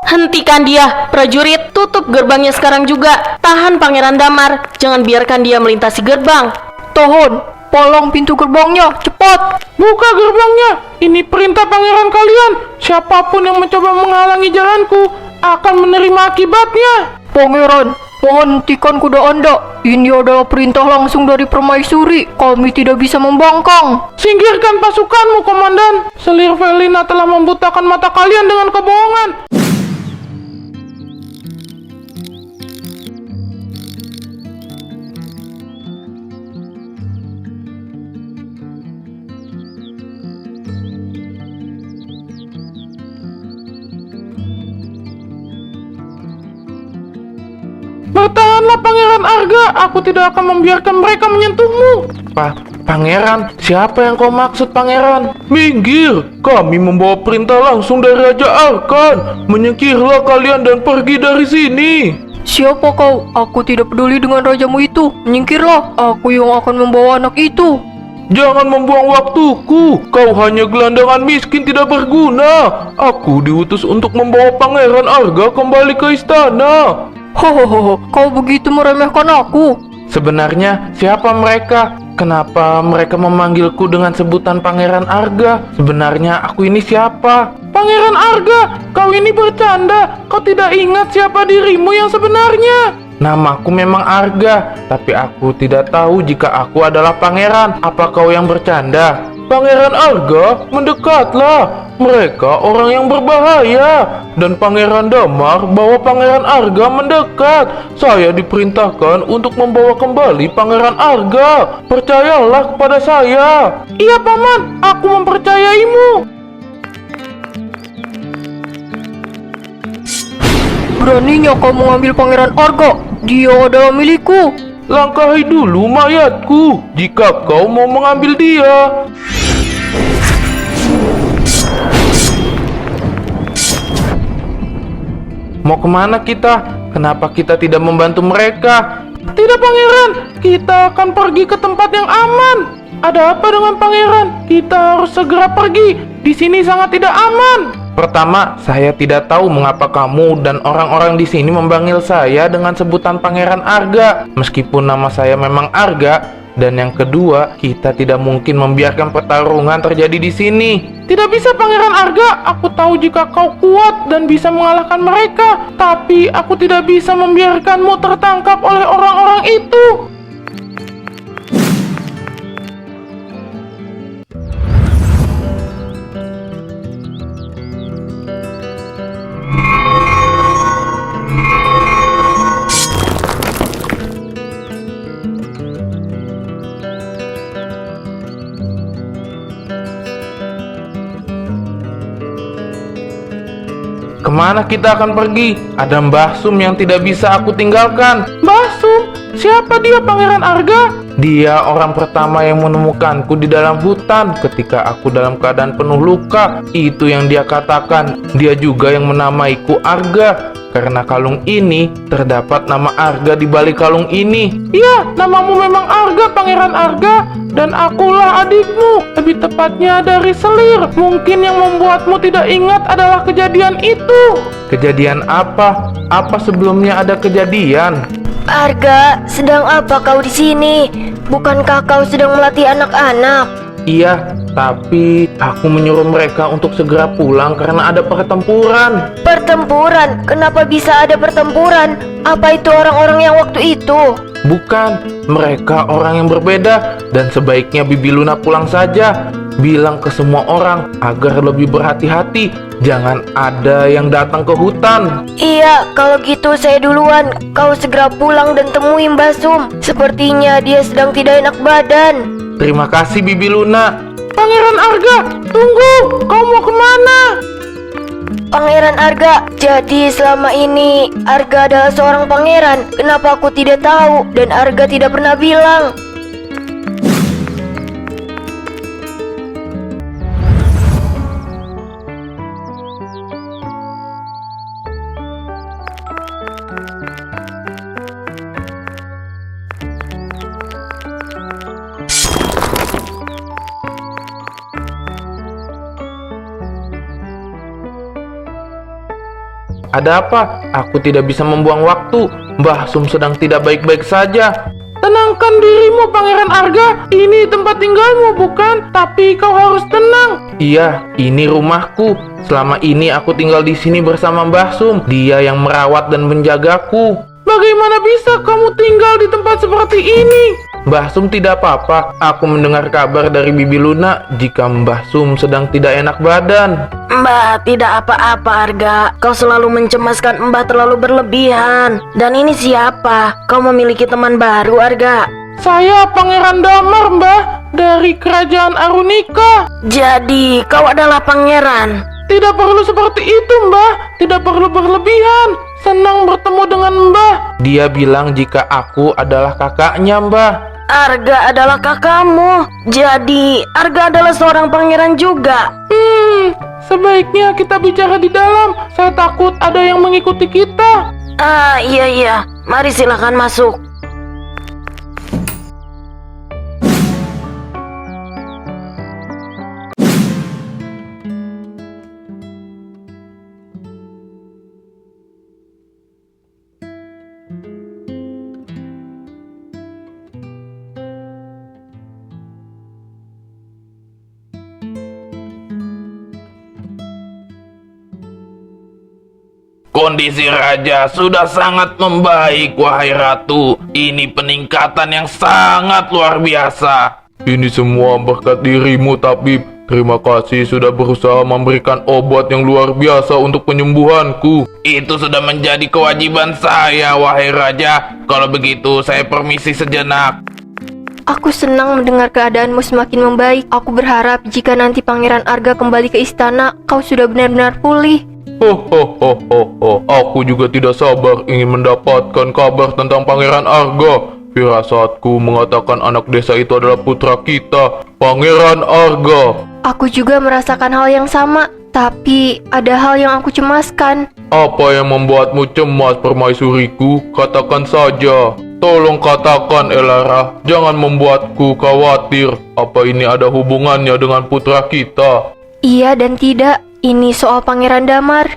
Hentikan dia, prajurit. Tutup gerbangnya sekarang juga. Tahan Pangeran Damar. Jangan biarkan dia melintasi gerbang. Tahan, palang pintu gerbangnya, cepat. Buka gerbangnya. Ini perintah pangeran kalian. Siapapun yang mencoba menghalangi jalanku akan menerima akibatnya. Pangeran, mohon hentikan kuda Anda. Ini adalah perintah langsung dari permaisuri. Kami tidak bisa membangkang. Singkirkan pasukanmu, Komandan. Selir Felina telah membutakan mata kalian dengan kebohongan. Bertahanlah Pangeran Arga, aku tidak akan membiarkan mereka menyentuhmu. Pangeran, siapa yang kau maksud Pangeran? Minggir, kami membawa perintah langsung dari Raja Arkan. Menyingkirlah kalian dan pergi dari sini. Siapa kau? Aku tidak peduli dengan rajamu itu. Menyingkirlah, aku yang akan membawa anak itu. Jangan membuang waktuku, kau hanya gelandangan miskin tidak berguna. Aku diutus untuk membawa Pangeran Arga kembali ke istana. Hohoho, kau begitu meremehkan aku. Sebenarnya siapa mereka? Kenapa mereka memanggilku dengan sebutan Pangeran Arga? Sebenarnya aku ini siapa? Pangeran Arga, kau ini bercanda. Kau tidak ingat siapa dirimu yang sebenarnya? Namaku memang Arga, tapi aku tidak tahu jika aku adalah pangeran. Apa kau yang bercanda? Pangeran Arga, mendekatlah. Mereka orang yang berbahaya. Dan Pangeran Damar bawa Pangeran Arga mendekat. Saya diperintahkan untuk membawa kembali Pangeran Arga. Percayalah kepada saya. Iya, Paman. Aku mempercayaimu. Beraninya kau mengambil Pangeran Arga. Dia adalah milikku. Langkahi dulu mayatku jika kau mau mengambil dia. Mau kemana kita? Kenapa kita tidak membantu mereka? Tidak, Pangeran. Kita akan pergi ke tempat yang aman. Ada apa dengan Pangeran? Kita harus segera pergi. Di sini sangat tidak aman. Pertama, saya tidak tahu mengapa kamu dan orang-orang di sini memanggil saya dengan sebutan Pangeran Arga, meskipun nama saya memang Arga. Dan yang kedua, kita tidak mungkin membiarkan pertarungan terjadi di sini. Tidak bisa, Pangeran Arga. Aku tahu jika kau kuat dan bisa mengalahkan mereka, tapi aku tidak bisa membiarkanmu tertangkap oleh orang-orang itu. Kemana kita akan pergi? Ada Mbah Sum yang tidak bisa aku tinggalkan. Mbah Sum? Siapa dia, Pangeran Arga? Dia orang pertama yang menemukanku di dalam hutan ketika aku dalam keadaan penuh luka. Itu yang dia katakan. Dia juga yang menamaiku Arga. Karena kalung ini terdapat nama Arga di balik kalung ini. Iya, namamu memang Arga, Pangeran Arga. Dan akulah adikmu, lebih tepatnya dari Selir. Mungkin yang membuatmu tidak ingat adalah kejadian itu. Kejadian apa? Apa sebelumnya ada kejadian? Arga, sedang apa kau di sini? Bukankah kau sedang melatih anak-anak? Iya, tapi aku menyuruh mereka untuk segera pulang karena ada pertempuran. Pertempuran? Kenapa bisa ada pertempuran? Apa itu orang-orang yang waktu itu? Bukan, mereka orang yang berbeda dan sebaiknya Bibi Luna pulang saja. Bilang ke semua orang agar lebih berhati-hati. Jangan ada yang datang ke hutan. Iya, kalau gitu saya duluan. Kau segera pulang dan temui Mbah Sum. Sepertinya dia sedang tidak enak badan. Terima kasih Bibi Luna. Pangeran Arga, tunggu. Kau mau kemana? Pangeran Arga, jadi selama ini Arga adalah seorang pangeran. Kenapa aku tidak tahu dan Arga tidak pernah bilang? Ada apa? Aku tidak bisa membuang waktu. Mbah Sum sedang tidak baik-baik saja. Tenangkan dirimu, Pangeran Arga. Ini tempat tinggalmu, bukan? Tapi kau harus tenang. Iya, ini rumahku. Selama ini aku tinggal di sini bersama Mbah Sum. Dia yang merawat dan menjagaku. Bagaimana bisa kamu tinggal di tempat seperti ini? Mbah Sum tidak apa-apa. Aku mendengar kabar dari Bibi Luna jika Mbah Sum sedang tidak enak badan. Mbah, tidak apa-apa Arga. Kau selalu mencemaskan Mbah terlalu berlebihan. Dan ini siapa? Kau memiliki teman baru, Arga? Saya Pangeran Damar, Mbah, dari Kerajaan Arunika. Jadi, kau adalah pangeran? Tidak perlu seperti itu, Mbah. Tidak perlu berlebihan. Senang bertemu dengan Mbah. Dia bilang jika aku adalah kakaknya, Mbah. Arga adalah kakakmu. Jadi, Arga adalah seorang pangeran juga. Sebaiknya kita bicara di dalam. Saya takut ada yang mengikuti kita. Iya. Mari silakan masuk. Kondisi raja sudah sangat membaik, wahai ratu. Ini peningkatan yang sangat luar biasa. Ini semua berkat dirimu, Tabib. Terima kasih sudah berusaha memberikan obat yang luar biasa untuk penyembuhanku. Itu sudah menjadi kewajiban saya, wahai raja. Kalau begitu, saya permisi sejenak. Aku senang mendengar keadaanmu semakin membaik. Aku berharap jika nanti Pangeran Arga kembali ke istana, kau sudah benar-benar pulih. Aku juga tidak sabar ingin mendapatkan kabar tentang Pangeran Arga. Firasatku mengatakan anak desa itu adalah putra kita, Pangeran Arga. Aku juga merasakan hal yang sama, tapi ada hal yang aku cemaskan. Apa yang membuatmu cemas, permaisuriku? Katakan saja. Tolong katakan, Elara. Jangan membuatku khawatir. Apa ini ada hubungannya dengan putra kita? Iya dan tidak. Ini soal Pangeran Damar.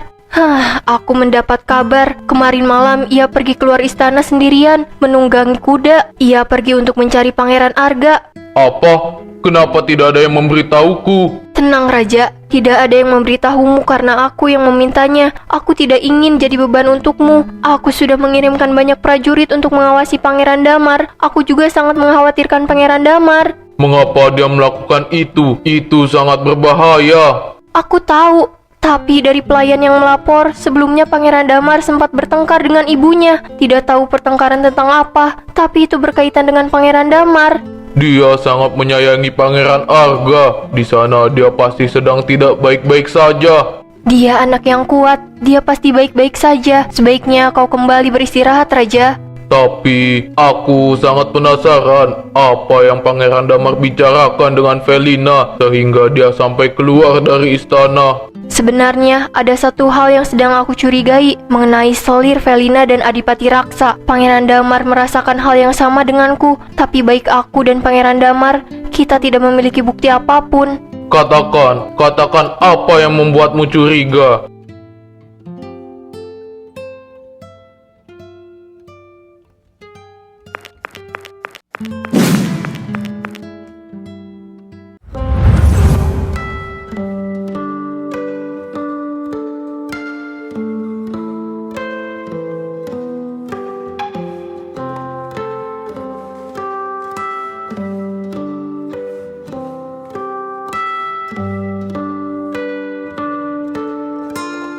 Aku mendapat kabar kemarin malam ia pergi keluar istana sendirian, menunggangi kuda. Ia pergi untuk mencari Pangeran Arga. Apa? Kenapa tidak ada yang memberitahuku? Tenang Raja, tidak ada yang memberitahumu karena aku yang memintanya. Aku tidak ingin jadi beban untukmu. Aku sudah mengirimkan banyak prajurit untuk mengawasi Pangeran Damar. Aku juga sangat mengkhawatirkan Pangeran Damar. Mengapa dia melakukan itu? Itu sangat berbahaya. Aku tahu, tapi dari pelayan yang melapor, sebelumnya Pangeran Damar sempat bertengkar dengan ibunya. Tidak tahu pertengkaran tentang apa, tapi itu berkaitan dengan Pangeran Damar. Dia sangat menyayangi Pangeran Arga. Di sana dia pasti sedang tidak baik-baik saja. Dia anak yang kuat, dia pasti baik-baik saja. Sebaiknya kau kembali beristirahat, Raja. Tapi aku sangat penasaran apa yang Pangeran Damar bicarakan dengan Felina sehingga dia sampai keluar dari istana. Sebenarnya ada satu hal yang sedang aku curigai mengenai selir Felina dan Adipati Raksa. Pangeran Damar merasakan hal yang sama denganku, tapi baik aku dan Pangeran Damar, kita tidak memiliki bukti apapun. Katakan apa yang membuatmu curiga?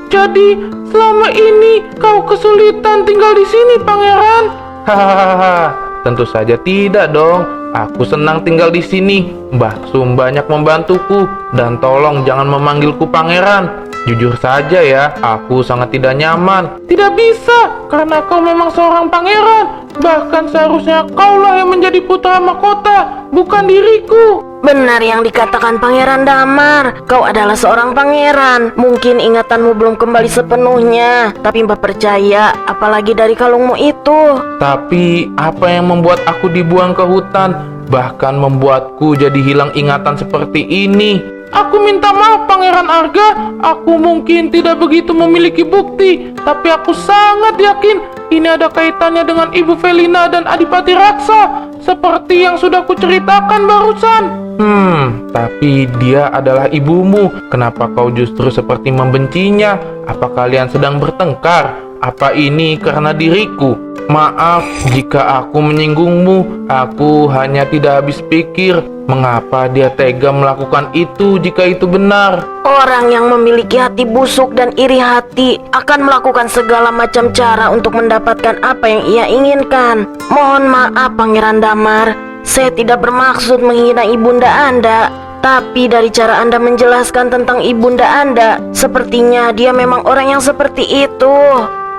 Jadi, selama ini kau kesulitan tinggal di sini, Pangeran? Hahaha, tentu saja tidak dong. Aku senang tinggal di sini. Mbah Sum banyak membantuku. Dan tolong jangan memanggilku Pangeran. Jujur saja ya, aku sangat tidak nyaman. Tidak bisa, karena kau memang seorang pangeran. Bahkan seharusnya kaulah yang menjadi putra mahkota, bukan diriku. Benar yang dikatakan Pangeran Damar. Kau adalah seorang pangeran. Mungkin ingatanmu belum kembali sepenuhnya, tapi Mbak percaya, apalagi dari kalungmu itu. Tapi apa yang membuat aku dibuang ke hutan, bahkan membuatku jadi hilang ingatan seperti ini? Aku minta maaf, Pangeran Arga. Aku mungkin tidak begitu memiliki bukti, Tapi aku sangat yakin ini ada kaitannya dengan Ibu Felina dan Adipati Raksa, seperti yang sudah kuceritakan barusan. Tapi dia adalah ibumu. Kenapa kau justru seperti membencinya? Apa kalian sedang bertengkar? Apa ini karena diriku? Maaf jika aku menyinggungmu. Aku hanya tidak habis pikir mengapa dia tega melakukan itu jika itu benar. Orang yang memiliki hati busuk dan iri hati akan melakukan segala macam cara untuk mendapatkan apa yang ia inginkan. Mohon maaf Pangeran Damar, saya tidak bermaksud menghina ibunda Anda. Tapi dari cara Anda menjelaskan tentang ibunda Anda, sepertinya dia memang orang yang seperti itu.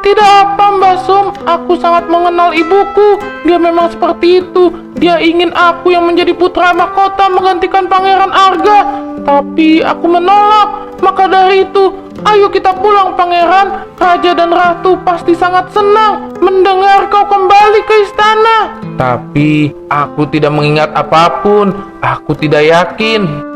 Tidak apa Mbak Sum, aku sangat mengenal ibuku. Dia memang seperti itu. Dia ingin aku yang menjadi putra mahkota menggantikan Pangeran Arga. Tapi aku menolak. Maka dari itu, ayo kita pulang Pangeran. Raja dan Ratu pasti sangat senang mendengar kau kembali ke istana. Tapi aku tidak mengingat apapun. Aku tidak yakin.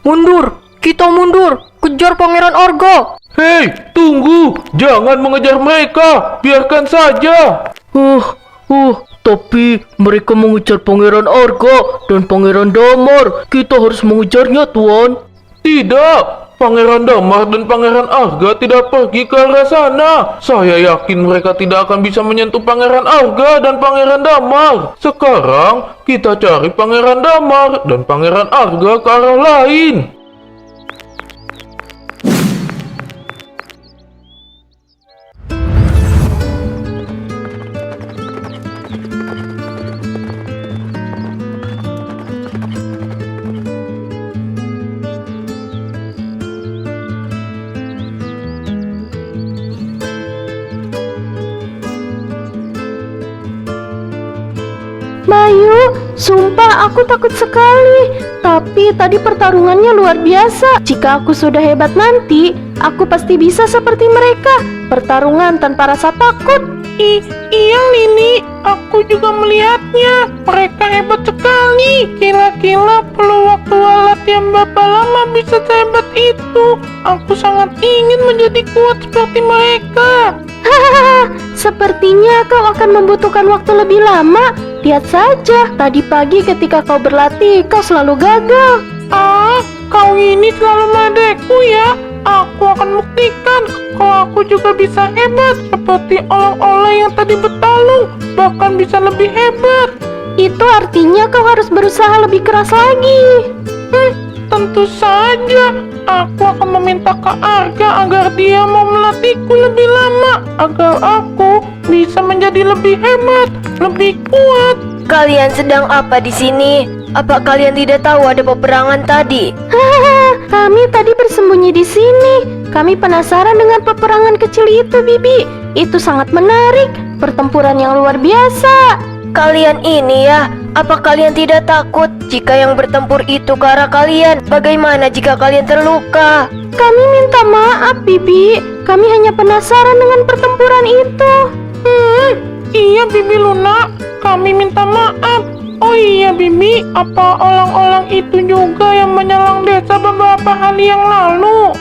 Mundur! Kita mundur! Kejar Pangeran Arga! Hei, tunggu! Jangan mengejar mereka! Biarkan saja! Tapi mereka mengejar Pangeran Arga dan Pangeran Damar. Kita harus mengejarnya, Tuan. Tidak! Pangeran Damar dan Pangeran Arga tidak pergi ke arah sana. Saya yakin mereka tidak akan bisa menyentuh Pangeran Arga dan Pangeran Damar. Sekarang kita cari Pangeran Damar dan Pangeran Arga ke arah lain. Bayu, sumpah aku takut sekali. Tapi tadi pertarungannya luar biasa. Jika aku sudah hebat nanti, aku pasti bisa seperti mereka. Pertarungan tanpa rasa takut. Iya Lini, aku juga melihatnya. Mereka hebat sekali. Kira-kira perlu waktu latihan berapa lama bisa sehebat itu? Aku sangat ingin menjadi kuat seperti mereka. Hahaha, sepertinya kau akan membutuhkan waktu lebih lama. Lihat saja, tadi pagi ketika kau berlatih, kau selalu gagal. Kau ini selalu meledekku ya. Aku akan buktikan kalau aku juga bisa hebat seperti orang-orang yang tadi bertarung, bahkan bisa lebih hebat. Itu artinya kau harus berusaha lebih keras lagi. Tentu saja, aku akan meminta ke Arga agar dia mau melatihku lebih lama, agar aku bisa menjadi lebih hebat, lebih kuat. Kalian sedang apa di sini? Apa kalian tidak tahu ada peperangan tadi? Hahaha, kami tadi bersembunyi di sini. Kami penasaran dengan peperangan kecil itu, Bibi. Itu sangat menarik, pertempuran yang luar biasa. Kalian ini ya, apa kalian tidak takut jika yang bertempur itu ke arah kalian? Bagaimana jika kalian terluka? Kami minta maaf, Bibi. Kami hanya penasaran dengan pertempuran itu. Iya Bibi Luna, kami minta maaf. Oh iya Bibi, apa orang-orang itu juga yang menyerang desa beberapa hari yang lalu?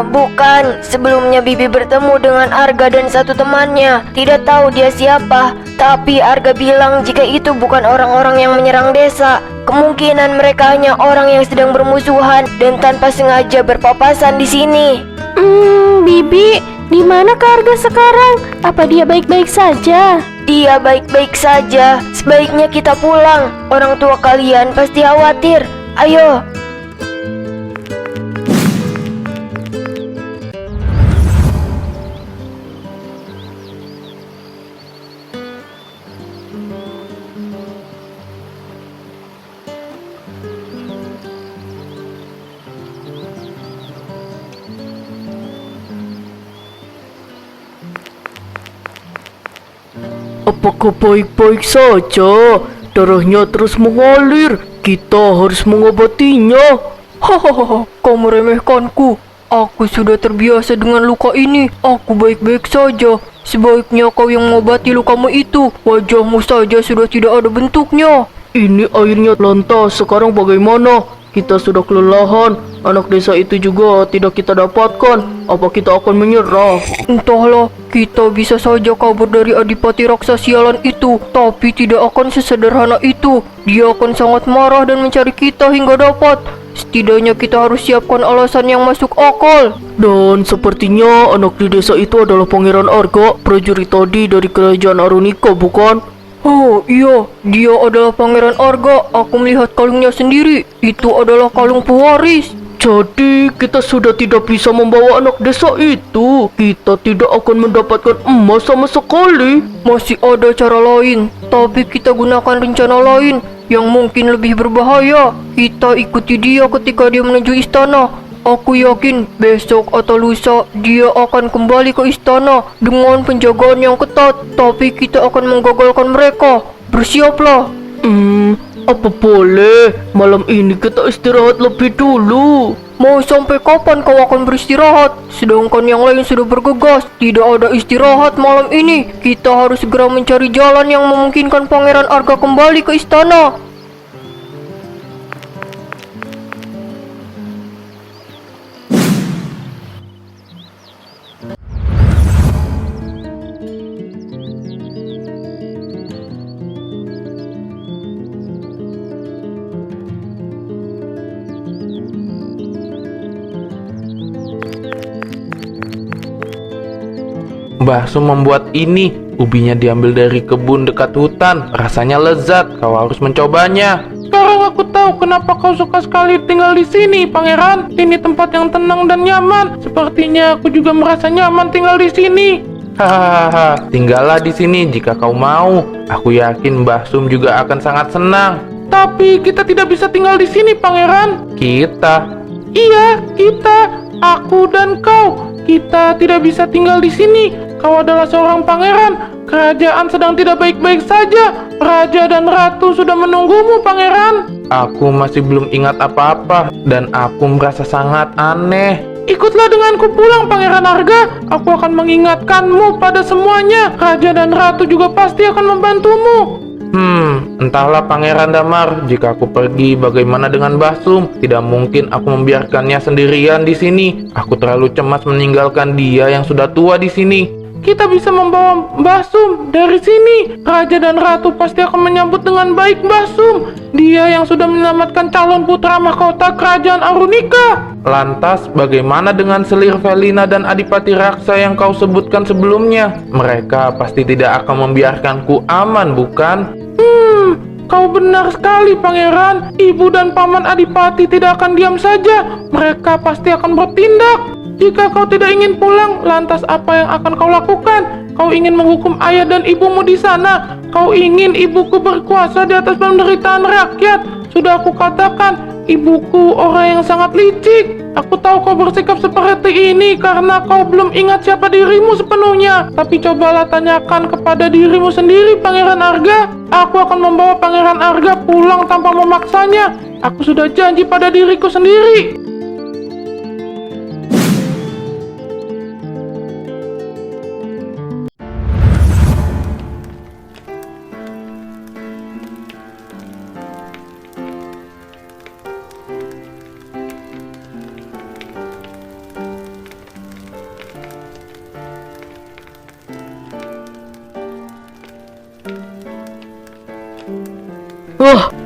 Bukan. Sebelumnya Bibi bertemu dengan Arga dan satu temannya. Tidak tahu dia siapa. Tapi Arga bilang jika itu bukan orang-orang yang menyerang desa. Kemungkinan mereka hanya orang yang sedang bermusuhan dan tanpa sengaja berpapasan di sini. Bibi, di mana Arga sekarang? Apa dia baik-baik saja? Dia baik-baik saja. Sebaiknya kita pulang. Orang tua kalian pasti khawatir. Ayo. apakah baik-baik saja? Darahnya terus mengalir. Kita harus mengobatinya. Hahaha, kau meremehkanku. Aku sudah terbiasa dengan luka ini. Aku baik-baik saja. Sebaiknya kau yang mengobati lukamu itu. Wajahmu saja sudah tidak ada bentuknya. Ini airnya lantas, sekarang bagaimana? Kita sudah kelelahan. Anak desa itu juga tidak kita dapatkan. Apa kita akan menyerah? Entahlah, kita bisa saja kabur dari adipati raksasa sialan itu. Tapi tidak akan sesederhana itu. Dia akan sangat marah dan mencari kita hingga dapat. Setidaknya kita harus siapkan alasan yang masuk akal. Dan sepertinya anak di desa itu adalah Pangeran Arga, prajurit tadi dari kerajaan Arunika, bukan? Oh iya, dia adalah Pangeran Arga. Aku melihat kalungnya sendiri. Itu adalah kalung pewaris. Jadi kita sudah tidak bisa membawa anak desa itu. Kita tidak akan mendapatkan emas sama sekali. Masih ada cara lain, tapi kita gunakan rencana lain yang mungkin lebih berbahaya. Kita ikuti dia ketika dia menuju istana. Aku yakin besok atau lusa dia akan kembali ke istana dengan penjagaan yang ketat. Tapi kita akan menggagalkan mereka. Bersiaplah. Apa boleh? Malam ini kita istirahat lebih dulu. Mau sampai kapan kau akan beristirahat? Sedangkan yang lain sudah bergegas. Tidak ada istirahat malam ini. Kita harus segera mencari jalan yang memungkinkan Pangeran Arga kembali ke istana. Mbah Sum membuat ini. Ubinya diambil dari kebun dekat hutan. Rasanya lezat, kau harus mencobanya. Sekarang aku tahu kenapa kau suka sekali tinggal di sini, Pangeran. Ini tempat yang tenang dan nyaman. Sepertinya aku juga merasa nyaman tinggal di sini. Hahaha, tinggallah di sini jika kau mau. Aku yakin Mbah Sum juga akan sangat senang. Tapi kita tidak bisa tinggal di sini, Pangeran. Kita? Iya, kita. Aku dan kau. Kita tidak bisa tinggal di sini. Kau adalah seorang pangeran. Kerajaan sedang tidak baik-baik saja. Raja dan ratu sudah menunggumu, Pangeran. Aku masih belum ingat apa-apa dan aku merasa sangat aneh. Ikutlah denganku pulang, Pangeran Arga. Aku akan mengingatkanmu pada semuanya. Raja dan ratu juga pasti akan membantumu. Entahlah Pangeran Damar, jika aku pergi bagaimana dengan Mbah Sum? Tidak mungkin aku membiarkannya sendirian di sini. Aku terlalu cemas meninggalkan dia yang sudah tua di sini. Kita bisa membawa Mbah Sum dari sini. Raja dan ratu pasti akan menyambut dengan baik Mbah Sum. Dia yang sudah menyelamatkan calon putra mahkota kerajaan Arunika. Lantas bagaimana dengan selir Felina dan Adipati Raksa yang kau sebutkan sebelumnya? Mereka pasti tidak akan membiarkanku aman, bukan? Kau benar sekali, Pangeran. Ibu dan Paman Adipati tidak akan diam saja. Mereka pasti akan bertindak. Jika kau tidak ingin pulang, lantas apa yang akan kau lakukan? Kau ingin menghukum ayah dan ibumu di sana. Kau ingin ibuku berkuasa di atas penderitaan rakyat. Sudah aku katakan, ibuku orang yang sangat licik. Aku tahu kau bersikap seperti ini karena kau belum ingat siapa dirimu sepenuhnya. Tapi cobalah tanyakan kepada dirimu sendiri, Pangeran Arga. Aku akan membawa Pangeran Arga pulang tanpa memaksanya. Aku sudah janji pada diriku sendiri.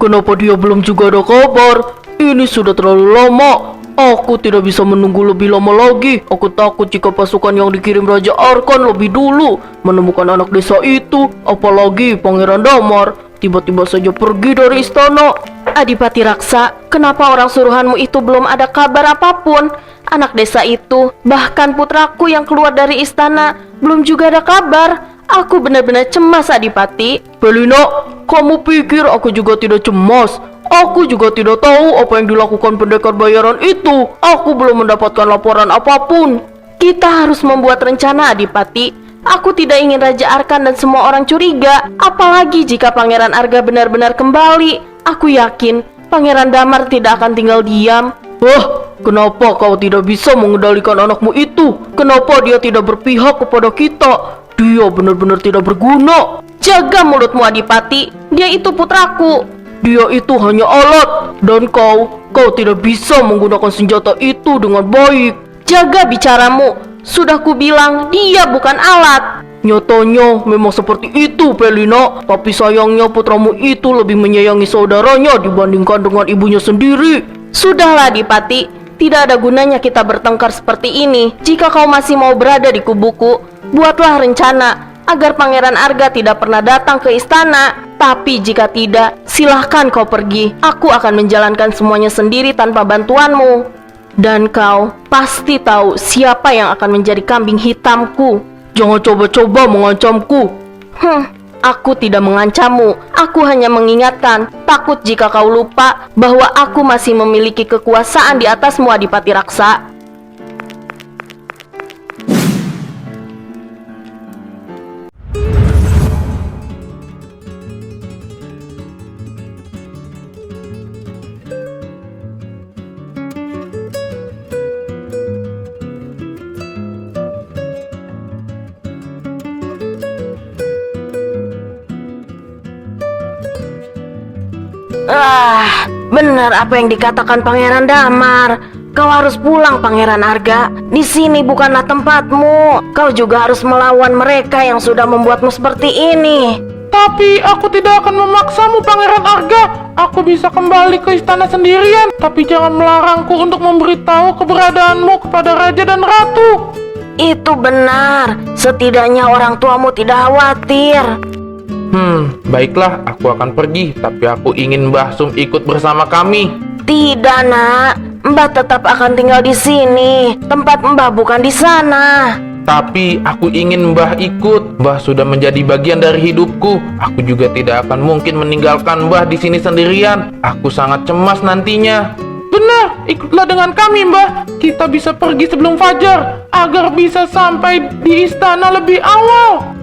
Kenapa dia belum juga ada kabar? Ini sudah terlalu lama. Aku tidak bisa menunggu lebih lama lagi. Aku takut jika pasukan yang dikirim Raja Arkan lebih dulu menemukan anak desa itu. Apalagi Pangeran Damar tiba-tiba saja pergi dari istana. Adipati Raksa, kenapa orang suruhanmu itu belum ada kabar apapun? Anak desa itu, bahkan putraku yang keluar dari istana, belum juga ada kabar. Aku benar-benar cemas, Adipati. Felina, kamu pikir aku juga tidak cemas? Aku juga tidak tahu apa yang dilakukan pendekar bayaran itu. Aku belum mendapatkan laporan apapun. Kita harus membuat rencana, Adipati. Aku tidak ingin Raja Arkan dan semua orang curiga, apalagi jika Pangeran Arga benar-benar kembali. Aku yakin Pangeran Damar tidak akan tinggal diam. Wah, kenapa kau tidak bisa mengendalikan anakmu itu? Kenapa dia tidak berpihak kepada kita? Dia benar-benar tidak berguna. Jaga mulutmu Adipati, dia itu putraku. Dia itu hanya alat. Dan kau tidak bisa menggunakan senjata itu dengan baik. Jaga bicaramu, sudah kubilang dia bukan alat. Nyatanya memang seperti itu, Felina. Tapi sayangnya putramu itu lebih menyayangi saudaranya dibandingkan dengan ibunya sendiri. Sudahlah Adipati, tidak ada gunanya kita bertengkar seperti ini. Jika kau masih mau berada di kubuku, buatlah rencana agar Pangeran Arga tidak pernah datang ke istana. Tapi jika tidak, silahkan kau pergi. Aku akan menjalankan semuanya sendiri tanpa bantuanmu. Dan kau pasti tahu siapa yang akan menjadi kambing hitamku. Jangan coba-coba mengancamku. Aku tidak mengancammu. Aku hanya mengingatkan. Takut jika kau lupa bahwa aku masih memiliki kekuasaan di atasmu Adipati Raksa. Benar apa yang dikatakan Pangeran Damar. Kau harus pulang Pangeran Arga. Di sini bukanlah tempatmu. Kau juga harus melawan mereka yang sudah membuatmu seperti ini. Tapi aku tidak akan memaksamu, Pangeran Arga. Aku bisa kembali ke istana sendirian. Tapi jangan melarangku untuk memberitahu keberadaanmu kepada Raja dan Ratu. Itu benar. Setidaknya orang tuamu tidak khawatir. Baiklah, aku akan pergi. Tapi aku ingin Mbah Sum ikut bersama kami. Tidak nak, Mbah tetap akan tinggal di sini. Tempat Mbah bukan di sana. Tapi aku ingin Mbah ikut. Mbah sudah menjadi bagian dari hidupku. Aku juga tidak akan mungkin meninggalkan Mbah di sini sendirian. Aku sangat cemas nantinya. Benar, ikutlah dengan kami Mbah. Kita bisa pergi sebelum fajar agar bisa sampai di istana lebih awal.